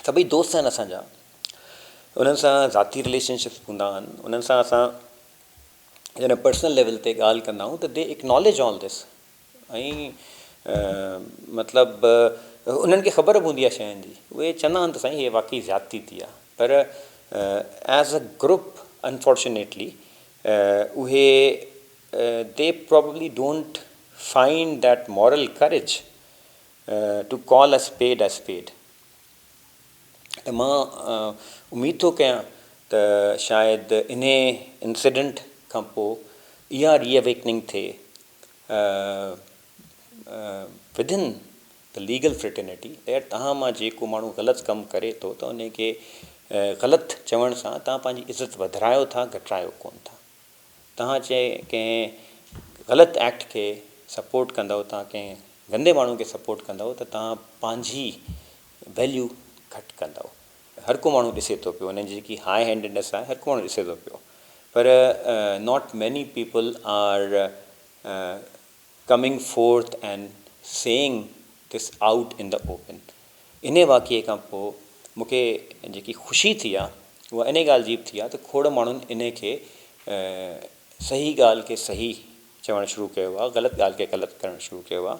सभई दोस्त आहिनि असांजा, उन्हनि सां ज़ाती रिलेशनशिप्स हूंदा आहिनि, उन्हनि सां असां जॾहिं पर्सनल लेवल ते ॻाल्हि कंदा आहियूं त दे एक्नॉलेज ऑल दिस। ऐं मतिलबु उन्हनि खे ख़बर बि हूंदी आहे शयुनि जी, उहे चवंदा आहिनि त साईं इहे वाक़ई ज़्यादती थी आहे, पर एज़ अ ग्रुप अनफॉर्चुनेटली उहे they probably don't find that moral courage to call a spade a spade. त मां उमीद थो कयां त शायदि इन इंसिडेंट खां पोइ इहा रीअवेकनिंग थिए within the legal fraternity, that तव्हां मां जेको माण्हू ग़लति कमु करे थो त उन खे ग़लति चवण सां तव्हां पंहिंजी इज़त वधायो था, घटायो कोन था। तव्हां कंहिं ग़लति एक्ट खे सपोर्ट कंदव, तव्हां कंहिं गंदे माण्हू खे सपोर्ट कंदव त तव्हां पंहिंजी वैल्यू घटि कंदव। हर को माण्हू ॾिसे थो पियो, उन जी जेकी हाई हैंडेडनेस आहे, हर को माण्हू ॾिसे थो पियो, पर not many people are coming forth and saying this out in the open. इन वाक़िए खां पोइ मूंखे जेकी ख़ुशी थी आहे उहा इन ॻाल्हि जी बि थी आहे त खोड़ माण्हुनि इन खे सही ॻाल्हि खे सही चवणु शुरू कयो आहे, ग़लति ॻाल्हि खे ग़लति करणु शुरू कयो आहे।